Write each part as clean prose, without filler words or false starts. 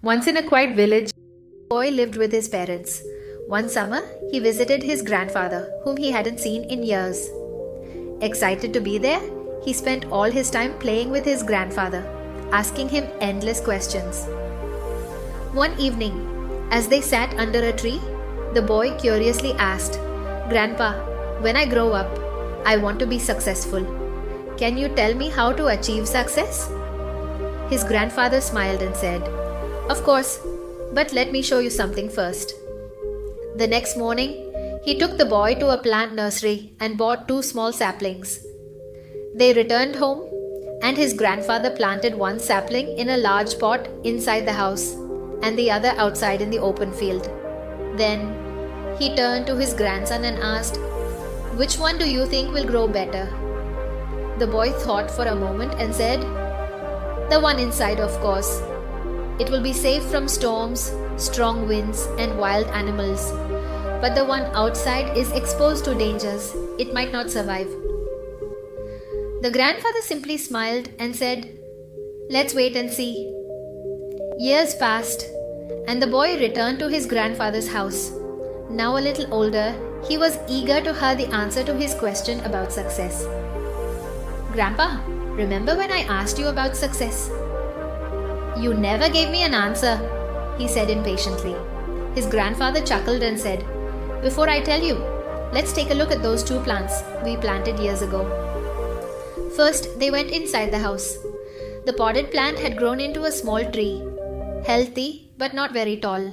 Once in a quiet village, a boy lived with his parents. One summer, he visited his grandfather, whom he hadn't seen in years. Excited to be there, he spent all his time playing with his grandfather, asking him endless questions. One evening, as they sat under a tree, the boy curiously asked, "Grandpa, when I grow up, I want to be successful. Can you tell me how to achieve success?" His grandfather smiled and said, "Of course, but let me show you something first." The next morning, he took the boy to a plant nursery and bought two small saplings. They returned home, and his grandfather planted one sapling in a large pot inside the house and the other outside in the open field. Then, he turned to his grandson and asked, "Which one do you think will grow better?" The boy thought for a moment and said, "The one inside, of course. It will be safe from storms, strong winds, and wild animals. But the one outside is exposed to dangers. It might not survive." The grandfather simply smiled and said, "Let's wait and see." Years passed, and the boy returned to his grandfather's house. Now a little older, he was eager to hear the answer to his question about success. "Grandpa, remember when I asked you about success?" "You never gave me an answer," he said impatiently. His grandfather chuckled and said, "Before I tell you, let's take a look at those two plants we planted years ago." First, they went inside the house. The potted plant had grown into a small tree, healthy but not very tall.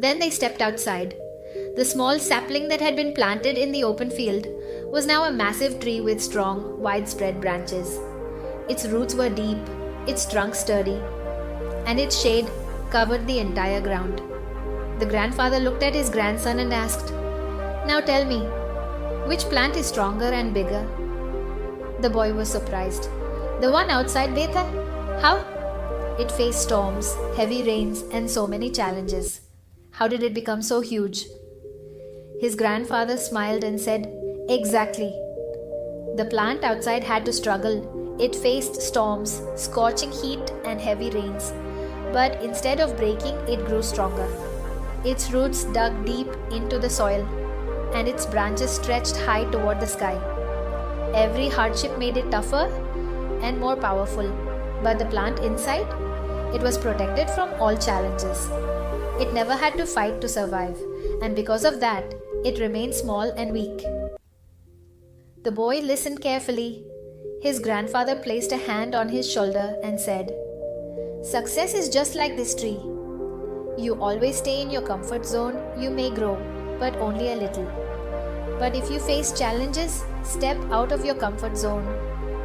Then they stepped outside. The small sapling that had been planted in the open field was now a massive tree with strong, widespread branches. Its roots were deep, its trunk sturdy, and its shade covered the entire ground. The grandfather looked at his grandson and asked, "Now tell me, which plant is stronger and bigger?" The boy was surprised. "The one outside, Beta? How?" "It faced storms, heavy rains, and so many challenges. How did it become so huge?" His grandfather smiled and said, "Exactly. The plant outside had to struggle. It faced storms, scorching heat, and heavy rains. But instead of breaking, it grew stronger. Its roots dug deep into the soil, and its branches stretched high toward the sky. Every hardship made it tougher and more powerful, but the plant inside, it was protected from all challenges. It never had to fight to survive, and because of that, it remained small and weak." The boy listened carefully. His grandfather placed a hand on his shoulder and said, "Success is just like this tree. You always stay in your comfort zone, you may grow, but only a little. But if you face challenges, step out of your comfort zone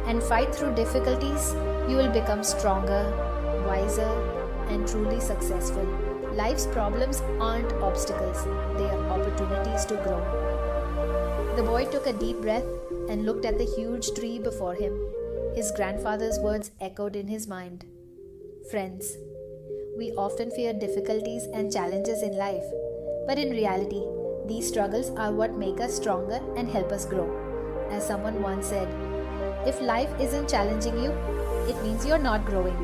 and fight through difficulties, you will become stronger, wiser, and truly successful." Life's problems aren't obstacles, they are opportunities to grow. The boy took a deep breath and looked at the huge tree before him. His grandfather's words echoed in his mind. Friends, we often fear difficulties and challenges in life, but in reality, these struggles are what make us stronger and help us grow. As someone once said, "If life isn't challenging you, it means you're not growing."